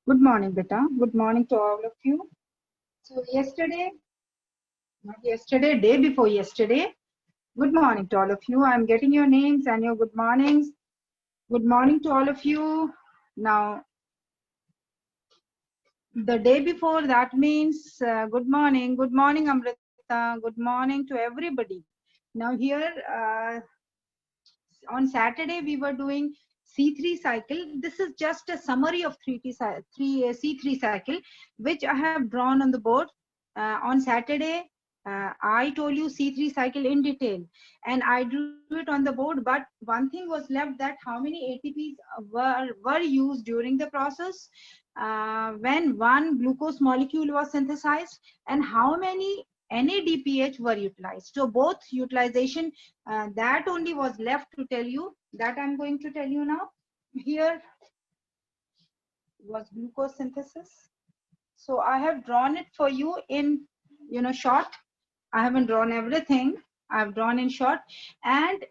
Good morning, beta. Good morning to all of you. So not yesterday, day before yesterday. Good morning to all of you. I'm getting your names and your good mornings. Good morning to all of you. Now, the day before, that means good morning. Good morning, Amrita. Good morning to everybody. Now here, on Saturday, we were doing C3 cycle. This is just a summary of C3 cycle, which I have drawn on the board. On Saturday, I told you C3 cycle in detail, and I drew it on the board. But one thing was left, that how many ATPs were used during the process when one glucose molecule was synthesized, and how many NADPH were utilized. So both utilization, that only was left to tell you, that I'm going to tell you now. Here was glucose synthesis. So I have drawn it for you in, short. I haven't drawn everything. I've drawn in short. And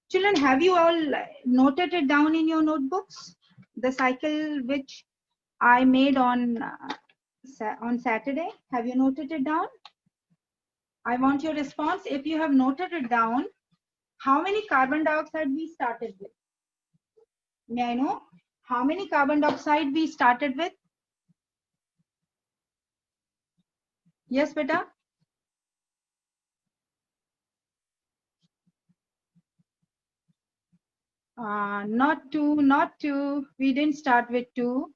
children, have you all noted it down in your notebooks? The cycle which I made on Saturday. Have you noted it down? I want your response. If you have noted it down, how many carbon dioxide we started with? May I know how many carbon dioxide we started with? Yes, beta. Not two, not two. We didn't start with two.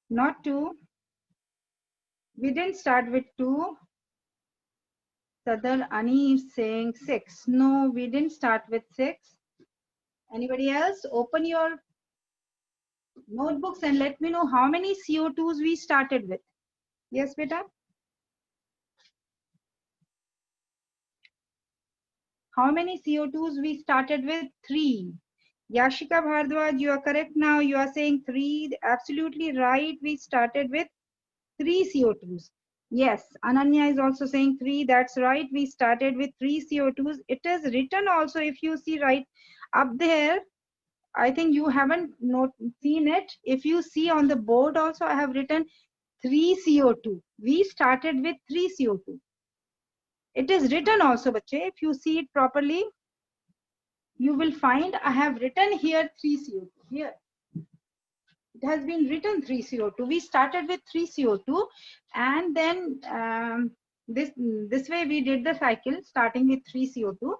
Not two. We didn't start with two. Sadar Ani is saying 6. No, we didn't start with 6. Anybody else? Open your notebooks and let me know how many CO2s we started with. Yes, beta? How many CO2s we started with? 3. Yashika Bhardwaj, you are correct now. You are saying 3. Absolutely right. We started with 3 CO2s. Yes, Ananya is also saying 3. That's right. We started with 3 CO2s. It is written also, if you see right up there. I think you haven't seen it. If you see on the board also, I have written 3 CO2. We started with 3 CO2. It is written also, bache. If you see it properly, you will find I have written here 3 CO2. Here. It has been written 3 CO2. We started with 3 CO2, and then this way we did the cycle starting with 3 CO2.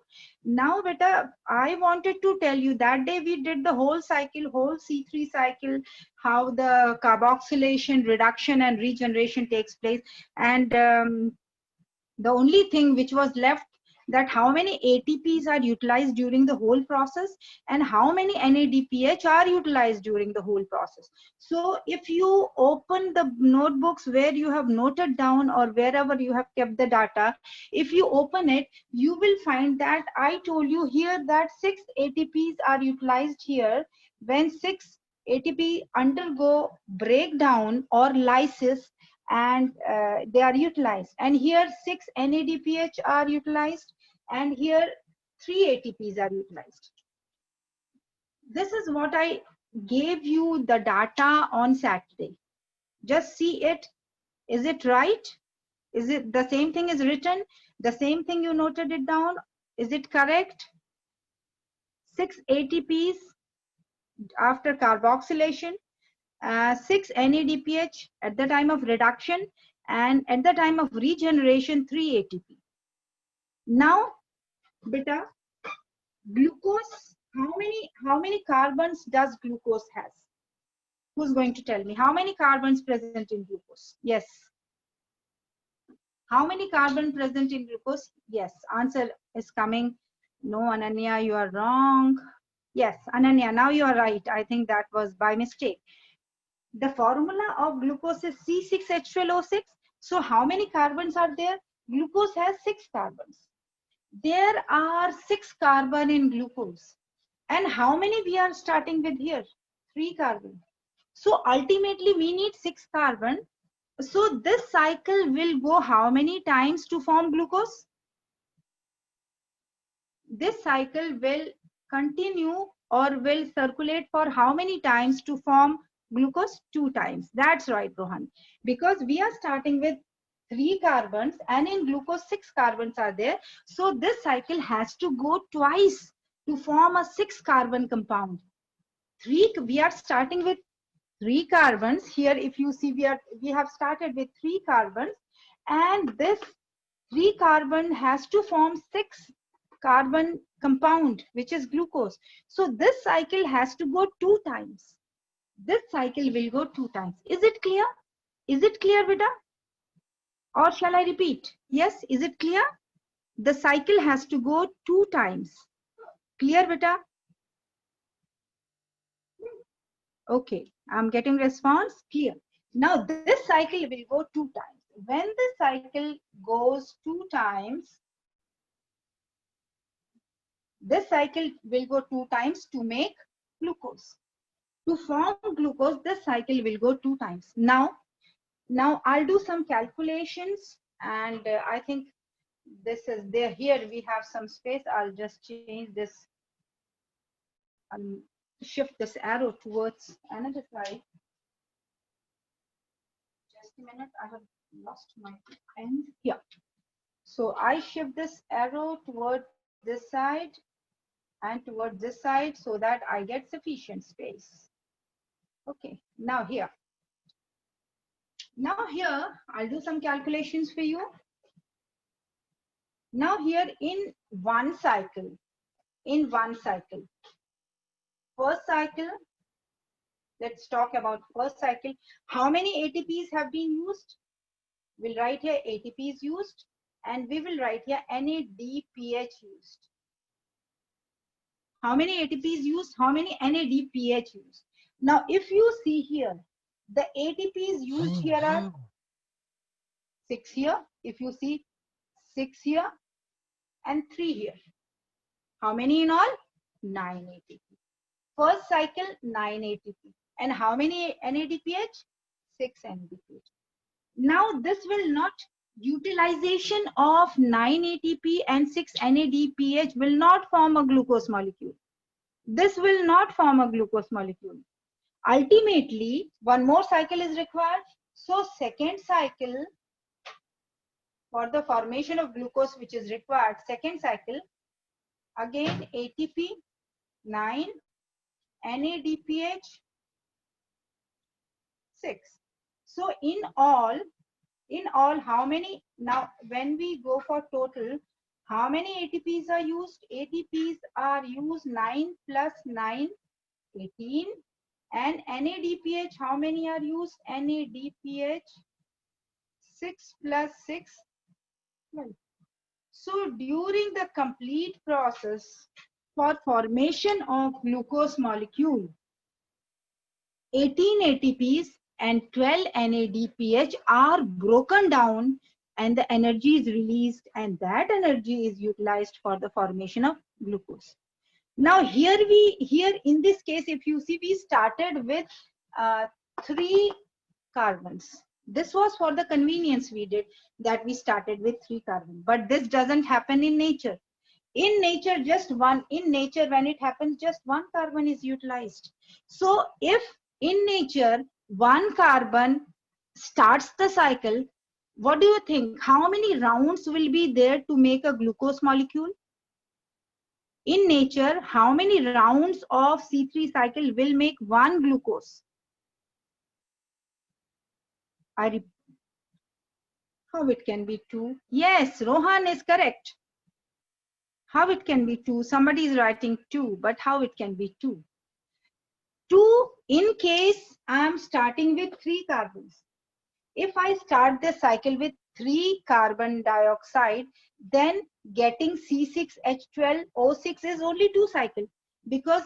Now, beta, I wanted to tell you that day we did the whole cycle, whole C3 cycle, how the carboxylation, reduction, and regeneration takes place. And the only thing which was left, that how many ATPs are utilized during the whole process and how many NADPH are utilized during the whole process. So if you open the notebooks where you have noted down or wherever you have kept the data, if you open it, you will find that I told you here that 6 ATPs are utilized here when 6 ATP undergo breakdown or lysis, and they are utilized. And here 6 NADPH are utilized, and here 3 ATPs are utilized. This is what I gave you the data on Saturday. Just see it. Is it right? Is it the same thing is written? The same thing you noted it down? Is it correct? 6 ATPs after carboxylation, 6 NADPH at the time of reduction, and at the time of regeneration 3 ATP. Now, beta, glucose, how many carbons does glucose has? Who's going to tell me how many carbons present in glucose? Yes. How many carbon present in glucose? Yes. Answer is coming. No, Ananya, you are wrong. Yes, Ananya, now you are right. I think that was by mistake. The formula of glucose is C6H12O6. So how many carbons are there? Glucose has 6 carbons. There are 6 carbon in glucose. And how many we are starting with here? 3 carbon. So ultimately we need 6 carbon. So this cycle will go how many times to form glucose? This cycle will continue or will circulate for how many times to form Glucose 2 times. That's right, Rohan. Because we are starting with 3 carbons and in glucose 6 carbons are there. So this cycle has to go twice to form a 6 carbon compound. We are starting with 3 carbons. Here if you see we have started with 3 carbons and this 3 carbon has to form 6 carbon compound which is glucose. So this cycle has to go 2 times. This cycle will go 2 times. Is it clear? Is it clear, beta? Or shall I repeat? Yes, is it clear? The cycle has to go 2 times. Clear, beta? Okay, I'm getting response. Clear. Now this cycle will go 2 times. When the cycle goes 2 times, this cycle will go 2 times to make glucose. To form glucose, this cycle will go 2 times. Now I'll do some calculations and I think this is there. Here we have some space. I'll just change this, shift this arrow towards another side. Just a minute, I have lost my pen here. So I shift this arrow towards this side and towards this side so that I get sufficient space. Okay, now here I'll do some calculations for you. Now here in one cycle, first cycle, let's talk about first cycle. How many ATPs have been used? We'll write here ATPs used and we will write here NADPH used. How many ATPs used? How many NADPH used? Now if you see here, the ATPs used here are 6 here. If you see 6 here and 3 here. How many in all? 9 ATP. First cycle 9 ATP. And how many NADPH? 6 NADPH. Now this will not, utilization of 9 ATP and 6 NADPH will not form a glucose molecule. This will not form a glucose molecule. Ultimately, one more cycle is required. So second cycle for the formation of glucose which is required, second cycle, again ATP 9, NADPH 6. So in all how many, now when we go for total, how many ATPs are used? ATPs are used 9 plus 9, 18. And NADPH, how many are used? NADPH 6 plus 6, 12. So during the complete process for formation of glucose molecule, 18 ATPs and 12 NADPH are broken down and the energy is released and that energy is utilized for the formation of glucose. Now here in this case, if you see, we started with 3 carbons. This was for the convenience we did, that we started with 3 carbons. But this doesn't happen in nature. In nature, just one. In nature, when it happens, just 1 carbon is utilized. So if in nature 1 carbon starts the cycle, what do you think? How many rounds will be there to make a glucose molecule? In nature, how many rounds of C3 cycle will make 1 glucose? How it can be 2? Yes, Rohan is correct. How it can be 2? Somebody is writing 2, but how it can be 2? 2 in case I am starting with 3 carbons. If I start the cycle with 3 carbon dioxide, then getting C6H12O6 is only 2 cycles. Because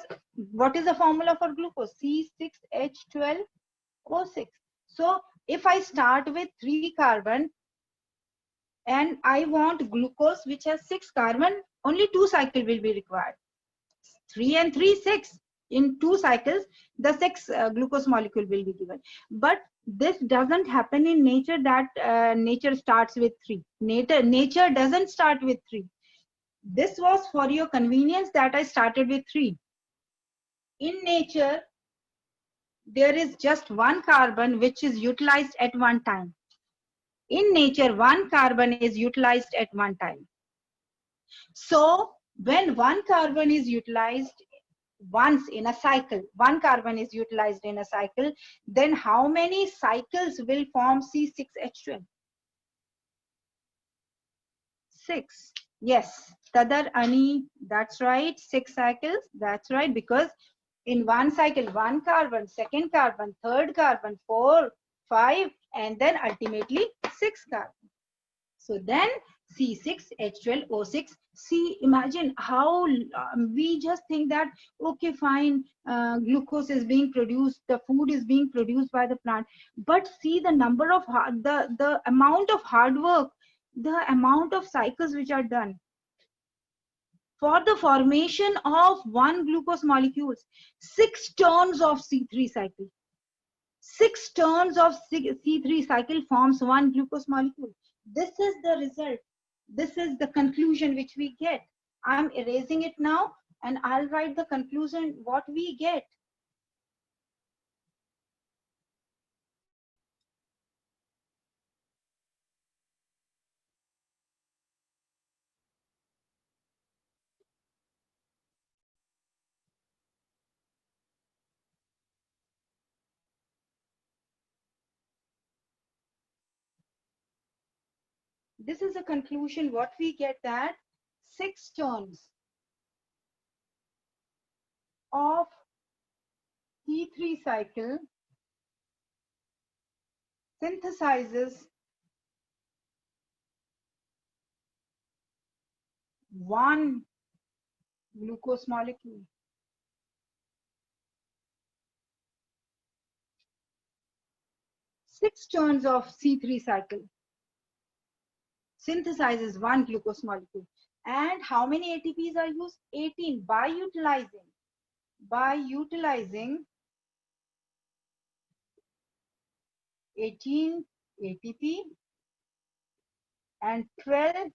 what is the formula for glucose? C6H12O6. So if I start with 3 carbon and I want glucose which has 6 carbon, only 2 cycles will be required. 3 and 3, 6. In 2 cycles, the 6 glucose molecule will be given. But this doesn't happen in nature, that nature starts with 3. Nature doesn't start with 3. This was for your convenience that I started with 3. In nature, there is just one carbon which is utilized at one time. In nature, one carbon is utilized at one time. So when one carbon is utilized once in a cycle, one carbon is utilized in a cycle, then how many cycles will form C6H12? 6. Yes, Tadar Ani, that's right, 6 cycles, that's right, because in one cycle, one carbon, second carbon, third carbon, 4, 5, and then ultimately 6 carbon. So then C6H12O6. See, imagine how we just think that, okay, fine, glucose is being produced, the food is being produced by the plant. But see the number of, the amount of hard work, the amount of cycles which are done for the formation of one glucose molecules. 6 turns of C3 cycle. 6 turns of C3 cycle forms one glucose molecule. This is the result. This is the conclusion which we get. I'm erasing it now and I'll write the conclusion what we get. This is a conclusion what we get, that 6 turns of C3 cycle synthesizes one glucose molecule. 6 turns of C3 cycle synthesizes one glucose molecule. And how many ATPs are used? 18 by utilizing 18 ATP and 12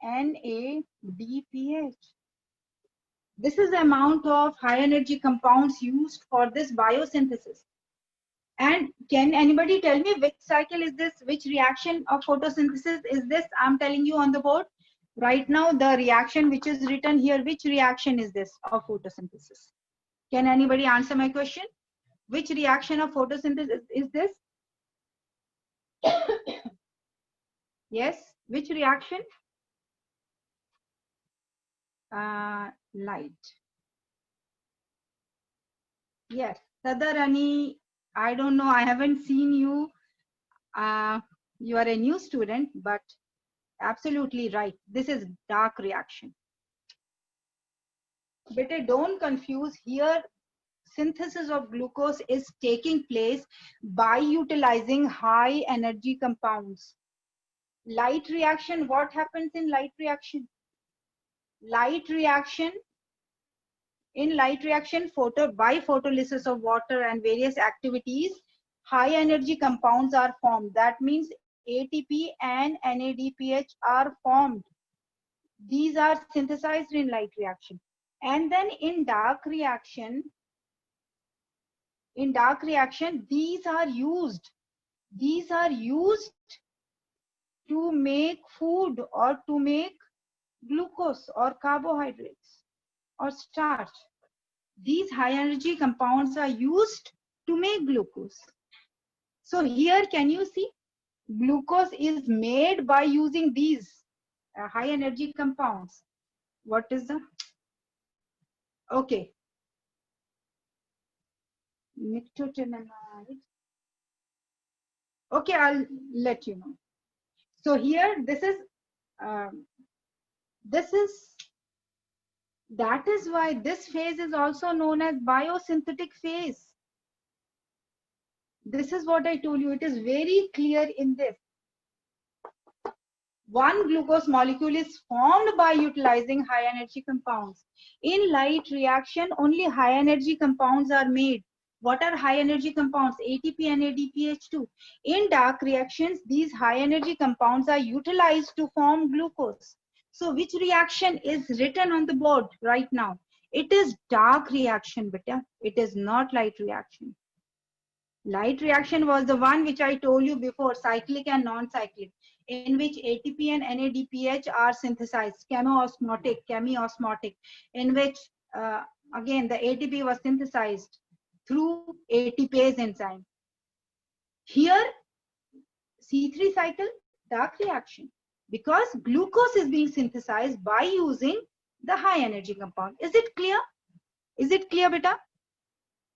NADPH. This is the amount of high energy compounds used for this biosynthesis. And can anybody tell me which cycle is this? Which reaction of photosynthesis is this? I'm telling you on the board right now, the reaction which is written here, which reaction is this of photosynthesis? Can anybody answer my question? Which reaction of photosynthesis is this? Yes, which reaction? Light. Yes, Tadarani, I don't know, I haven't seen you. You are a new student, but absolutely right. This is dark reaction. But don't confuse here. Synthesis of glucose is taking place by utilizing high energy compounds. Light reaction, what happens in light reaction? Light reaction, in light reaction, by photolysis of water and various activities, high energy compounds are formed. That means ATP and NADPH are formed. These are synthesized in light reaction. And then in dark reaction, these are used to make food or to make glucose or carbohydrates or starch. These high energy compounds are used to make glucose. So here, can you see? Glucose is made by using these high energy compounds. What is the? Okay. Nicotinamide. Okay, I'll let you know. So here, that is why this phase is also known as biosynthetic phase. This is what I told you. It is very clear in this. One glucose molecule is formed by utilizing high energy compounds. In light reaction, only high energy compounds are made. What are high energy compounds? ATP and NADPH2. In dark reactions, these high energy compounds are utilized to form glucose. So which reaction is written on the board right now? It is dark reaction, beta. It is not light reaction. Light reaction was the one which I told you before, cyclic and non-cyclic, in which ATP and NADPH are synthesized, chemiosmotic, in which again the ATP was synthesized through ATPase enzyme. Here, C3 cycle, dark reaction, because glucose is being synthesized by using the high energy compound. Is it clear? Is it clear, beta?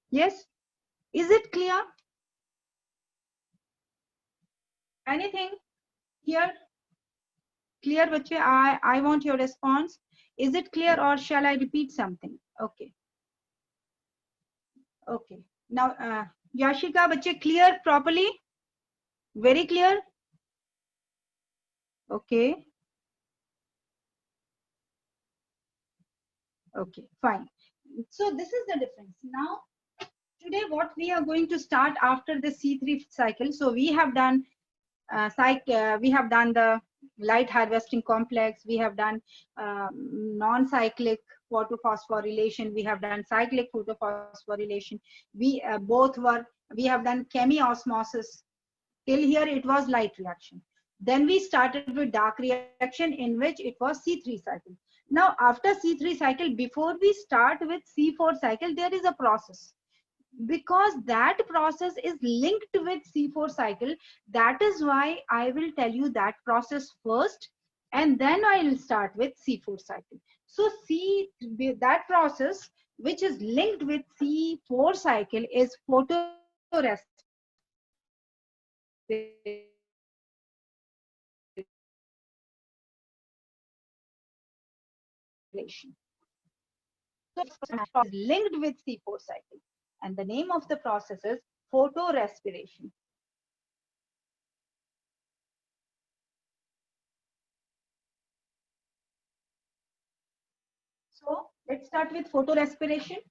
Yes? Is it clear? Anything here? Clear, bache? I want your response. Is it clear or shall I repeat something? Okay. Okay. Now, Yashika, bache, clear properly? Very clear? Okay. Okay, fine. So this is the difference. Now, today what we are going to start after the C3 cycle. So we have done we have done the light harvesting complex. We have done non-cyclic photophosphorylation. We have done cyclic photophosphorylation. We we have done chemiosmosis. Till here it was light reaction. Then we started with dark reaction, in which it was C3 cycle. Now after C3 cycle, before we start with C4 cycle, there is a process. Because that process is linked with C4 cycle, that is why I will tell you that process first, and then I will start with C4 cycle. So that process which is linked with C4 cycle is photorespiration. So is linked with C4 cycle, and the name of the process is photorespiration. So let's start with photorespiration.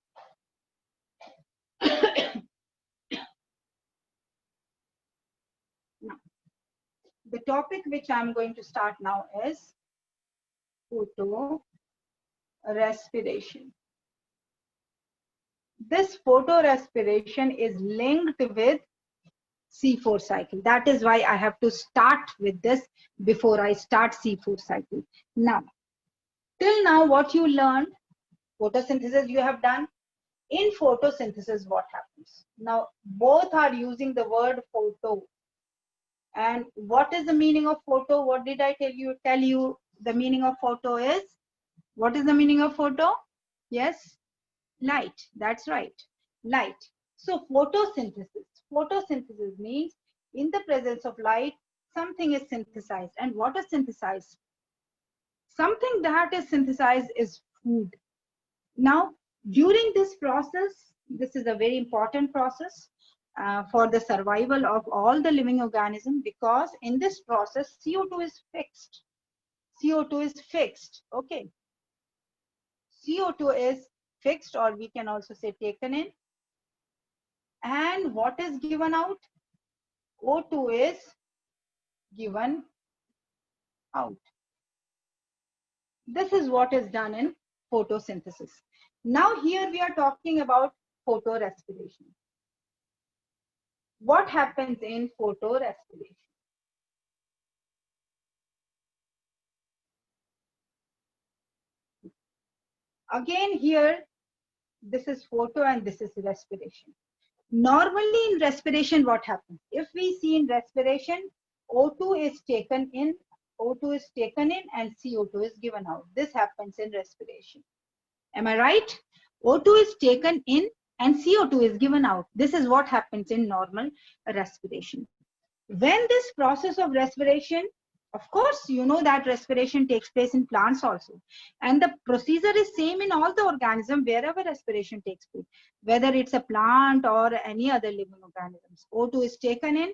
Now, the topic which I'm going to start now is photorespiration. This photorespiration is linked with C4 cycle. That is why I have to start with this before I start C4 cycle. Now, till now what you learned, photosynthesis you have done. In photosynthesis, what happens? Now, both are using the word photo. And what is the meaning of photo? What did I tell you? Tell you the meaning of photo is? What is the meaning of photo? Yes? Light. That's right. Light. So photosynthesis. Photosynthesis means in the presence of light, something is synthesized. And what is synthesized? Something that is synthesized is food. Now, during this process, this is a very important process for the survival of all the living organisms, because in this process, CO2 is fixed. CO2 is fixed, okay. CO2 is fixed, or we can also say taken in. And what is given out? O2 is given out. This is what is done in photosynthesis. Now here we are talking about photorespiration. What happens in photorespiration? Again here, this is photo and this is respiration. Normally in respiration, what happens? If we see in respiration, O2 is taken in, O2 is taken in and CO2 is given out. This happens in respiration. Am I right? O2 is taken in and CO2 is given out. This is what happens in normal respiration. When this process of respiration, of course, you know that respiration takes place in plants also. And the procedure is same in all the organisms wherever respiration takes place, whether it's a plant or any other living organisms. O2 is taken in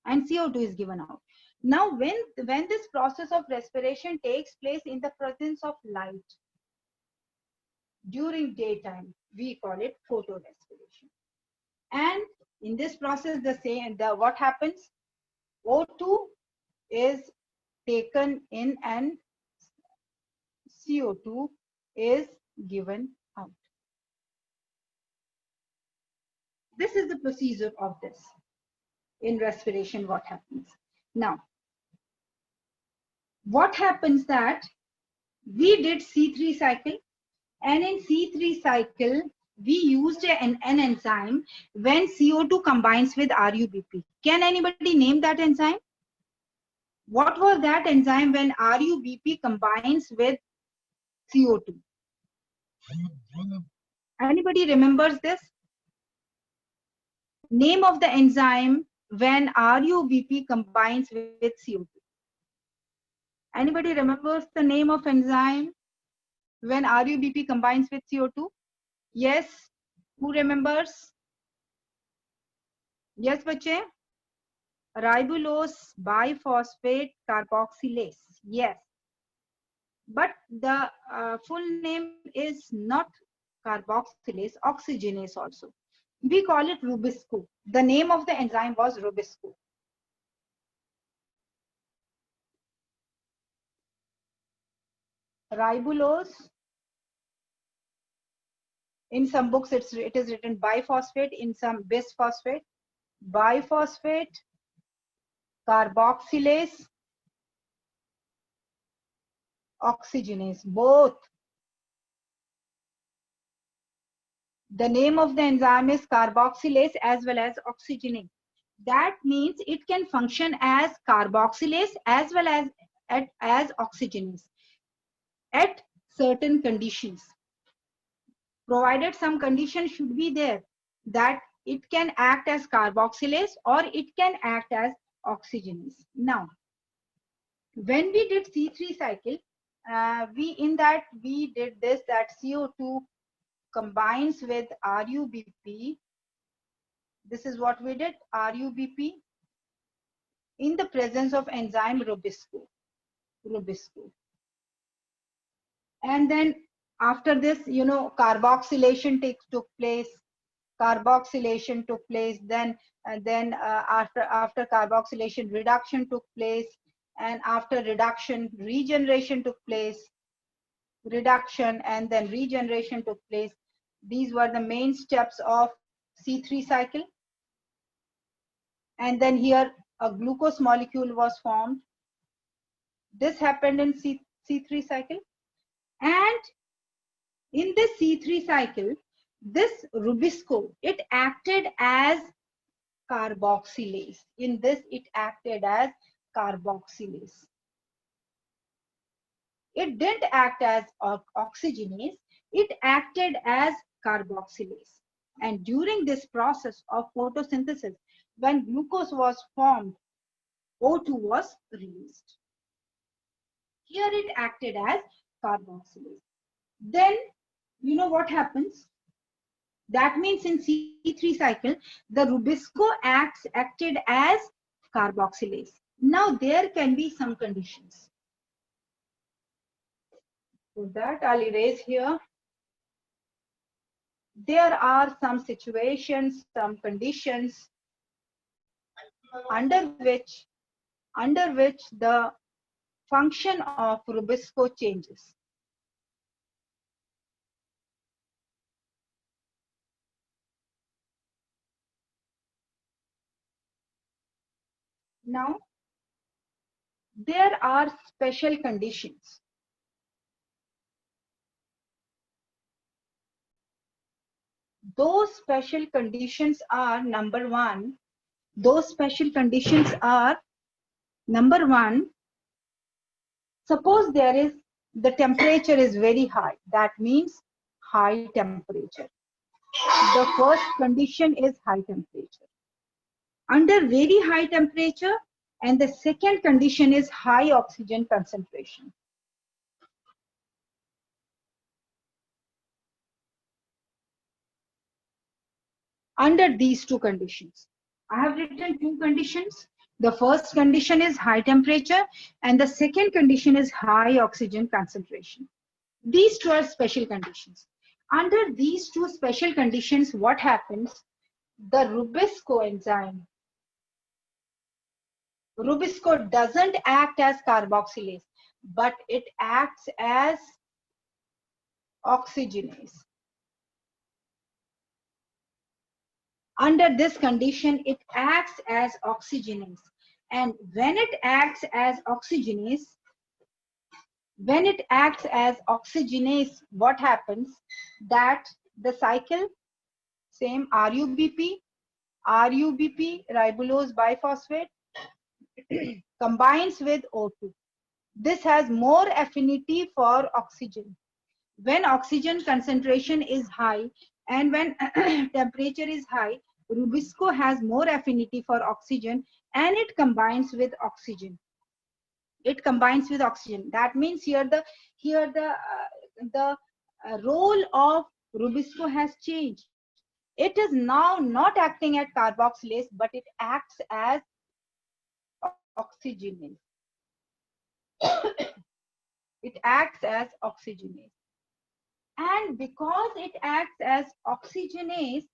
and CO2 is given out. Now, when this process of respiration takes place in the presence of light, during daytime, we call it photorespiration. And in this process, what happens? O2 is taken in and CO2 is given out. This is the procedure of this. In respiration, what happens? Now, what happens that we did C3 cycle, and in C3 cycle, we used an enzyme when CO2 combines with RUBP. Can anybody name that enzyme? What was that enzyme when RUBP combines with CO2? Anybody remembers this? Name of the enzyme when RUBP combines with CO2. Anybody remembers the name of enzyme when RUBP combines with CO2? Yes. Who remembers? Yes, bache? Ribulose biphosphate carboxylase. Yes. But the full name is not carboxylase, oxygenase also. We call it Rubisco. The name of the enzyme was Rubisco. Ribulose. In some books, it is written biphosphate, in some bisphosphate. Biphosphate, carboxylase, oxygenase, both. The name of the enzyme is carboxylase as well as oxygenase. That means it can function as carboxylase as well as oxygenase at certain conditions. Provided some condition should be there that it can act as carboxylase or it can act as oxygenase. Now, when we did C3 cycle, we did this, that CO2 combines with RUBP. This is what we did, RUBP, in the presence of enzyme Rubisco. And then after this, carboxylation took place. Then after carboxylation, reduction took place, and after reduction, regeneration took place. Reduction and then regeneration took place. These were the main steps of C3 cycle. And then here a glucose molecule was formed. This happened in C3 cycle. And in this C3 cycle, this Rubisco, it acted as carboxylase. In this, it acted as carboxylase. It didn't act as oxygenase, it acted as carboxylase. And during this process of photosynthesis, when glucose was formed, O2 was released. Here it acted as carboxylase. Then, you know what happens? That means in C3 cycle, the Rubisco acted as carboxylase. Now there can be some conditions. So that I'll erase here. There are some situations, some conditions under which the function of Rubisco changes. Now, there are special conditions. Those special conditions are number one. Suppose the temperature is very high. That means high temperature. The first condition is high temperature. Under very high temperature, and the second condition is high oxygen concentration. Under these two conditions, I have written two conditions. The first condition is high temperature, and the second condition is high oxygen concentration. These two are special conditions. Under these two special conditions, what happens? The Rubisco enzyme, Rubisco doesn't act as carboxylase, but it acts as oxygenase. Under this condition, it acts as oxygenase. And when it acts as oxygenase, what happens? That the cycle, same RUBP, ribulose biphosphate, combines with O2. This has more affinity for oxygen. When oxygen concentration is high and when temperature is high, Rubisco has more affinity for oxygen and it combines with oxygen. That means here the role of Rubisco has changed. It is now not acting at carboxylase, but it acts as oxygenase. It acts as oxygenase. And because it acts as oxygenase,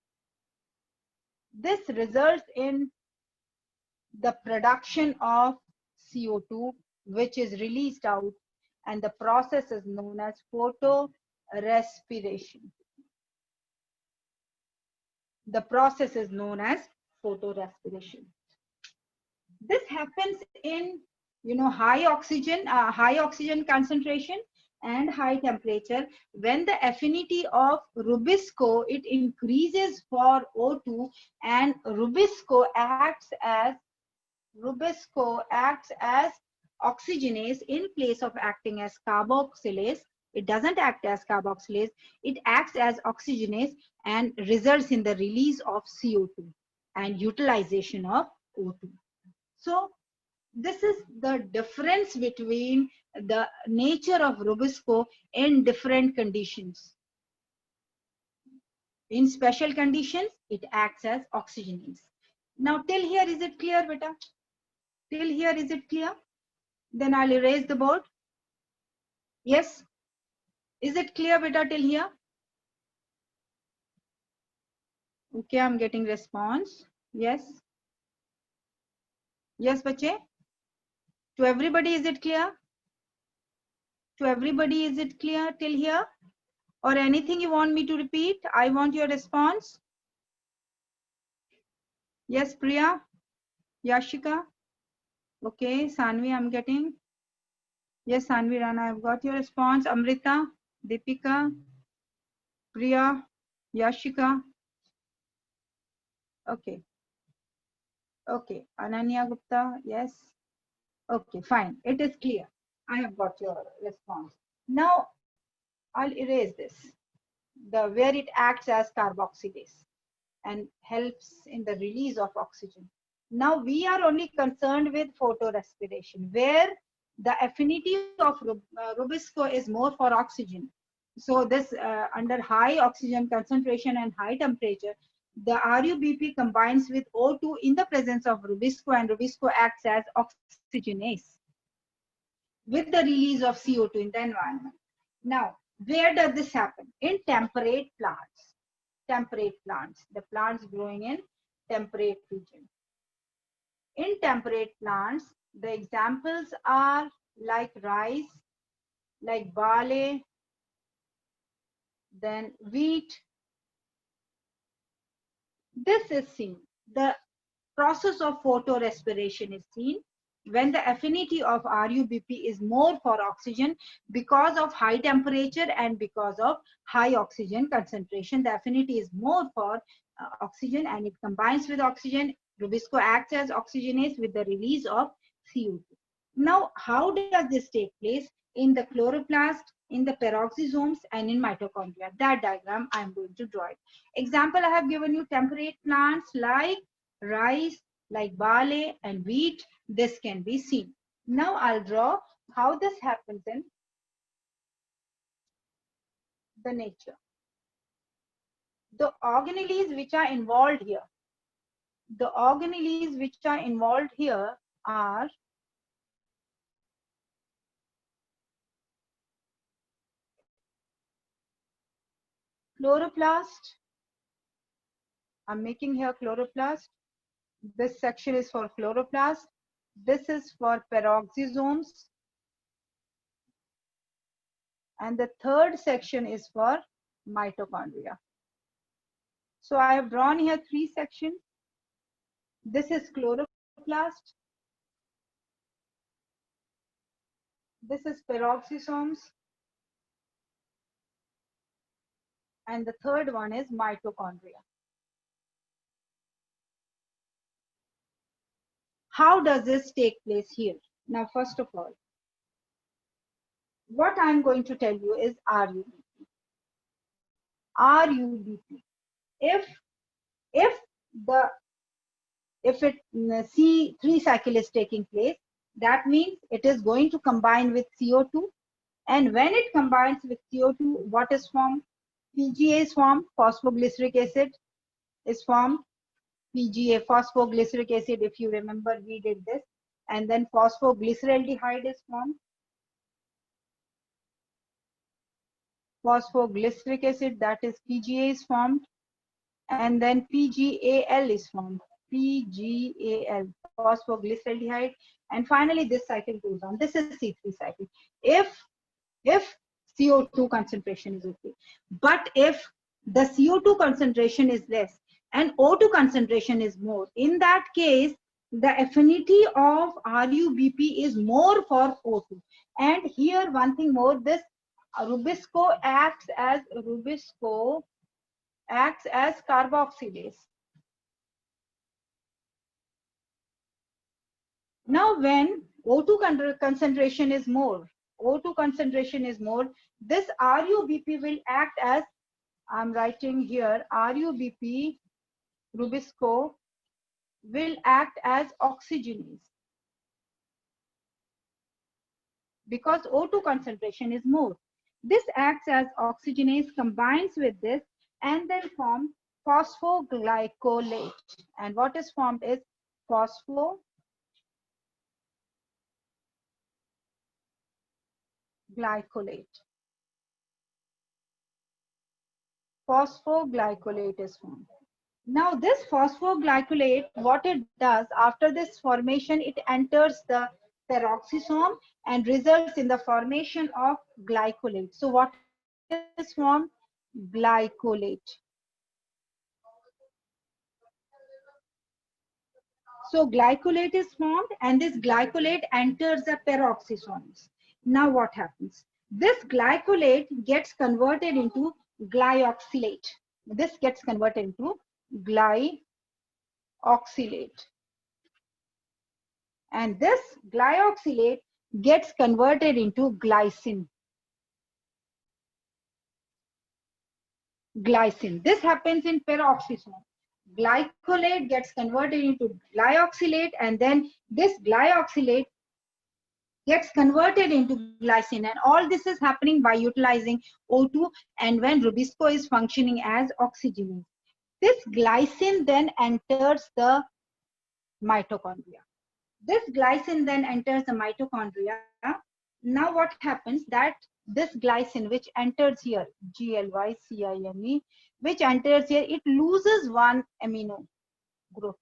this results in the production of CO2, which is released out, and the process is known as photorespiration. The process is known as photorespiration. This happens in high oxygen concentration and high temperature. When the affinity of Rubisco, it increases for O2, and Rubisco acts as oxygenase in place of acting as carboxylase. It doesn't act as carboxylase, it acts as oxygenase and results in the release of CO2 and utilization of O2. So this is the difference between the nature of Rubisco in different conditions. In special conditions, it acts as oxygenase. Now till here, is it clear, beta? Till here, is it clear? Then I'll erase the board. Yes? Is it clear, beta, till here? Okay, I'm getting response. Yes? Yes, bache? To everybody, is it clear? To everybody, is it clear till here? Or anything you want me to repeat? I want your response. Yes, Priya? Yashika? Okay, Sanvi, I'm getting. Yes, Sanvi Rana, I've got your response. Amrita, Deepika, Priya, Yashika. Okay. Okay, Ananya Gupta, yes. Okay, fine. It is clear. I have got your response. Now, I'll erase this. Where it acts as carboxylase and helps in the release of oxygen. Now we are only concerned with photorespiration, where the affinity of Rubisco is more for oxygen. So this under high oxygen concentration and high temperature, the RUBP combines with O2 in the presence of Rubisco, and Rubisco acts as oxygenase with the release of CO2 in the environment. Now, where does this happen? In temperate plants. The plants growing in temperate region. In temperate plants, the examples are like rice, like barley, then wheat. This is seen. The process of photorespiration is seen when the affinity of RUBP is more for oxygen because of high temperature and because of high oxygen concentration. The affinity is more for oxygen and it combines with oxygen. Rubisco acts as oxygenase with the release of CO2. Now, how does this take place? In the chloroplast, in the peroxisomes, and in mitochondria. That diagram I am going to draw it. Example, I have given you temperate plants like rice, like barley and wheat. This can be seen. Now I'll draw how this happens in the nature. The organelles which are involved here, are chloroplast. I'm making here chloroplast. This section is for chloroplast. This is for peroxisomes. And the third section is for mitochondria. So I have drawn here 3 sections. This is chloroplast. This is peroxisomes. And the third one is mitochondria. How does this take place here? Now, first of all, what I'm going to tell you is RUBP. RUBP. If it C3 cycle is taking place, that means it is going to combine with CO2. And when it combines with CO2, what is formed? PGA is formed, phosphoglyceric acid is formed. PGA, phosphoglyceric acid, if you remember, we did this. And then phosphoglyceraldehyde is formed. Phosphoglyceric acid, that is PGA, is formed. And then PGAL is formed. PGAL, phosphoglyceraldehyde. And finally, this cycle goes on. This is C3 cycle. If CO2 concentration is okay. But if the CO2 concentration is less and O2 concentration is more, in that case, the affinity of RUBP is more for O2. And here, one thing more, this Rubisco acts as carboxylase. Now, when O2 concentration is more, this RUBP will act as, I'm writing here, RUBP, Rubisco, will act as oxygenase. Because O2 concentration is more. This acts as oxygenase, combines with this, and then forms phosphoglycolate. And what is formed is phosphoglycolate. Phosphoglycolate is formed. Now this phosphoglycolate, what it does, after this formation, it enters the peroxisome and results in the formation of glycolate. So what is formed? Glycolate. So glycolate is formed and this glycolate enters the peroxisomes. Now what happens? This glycolate gets converted into glyoxylate. This gets converted into glyoxylate. And this glyoxylate gets converted into glycine. This happens in peroxisome. Glycolate gets converted into glyoxylate, and then this glyoxylate gets converted into glycine. And all this is happening by utilizing O2 and when Rubisco is functioning as oxygenase. This glycine then enters the mitochondria. This glycine then enters the mitochondria. Now what happens that this glycine which enters here, GLYCINE, which enters here, it loses one amino group.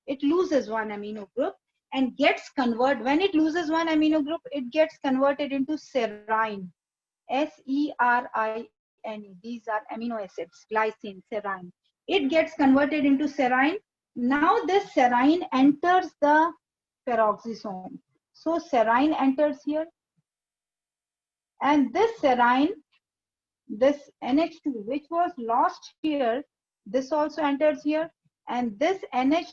It loses one amino group and gets converted. When it loses one amino group, it gets converted into serine. SERINE. These are amino acids, glycine, serine. It gets converted into serine. Now this serine enters the peroxisome. So serine enters here. And this serine, this NH2, which was lost here, this also enters here. And this NH2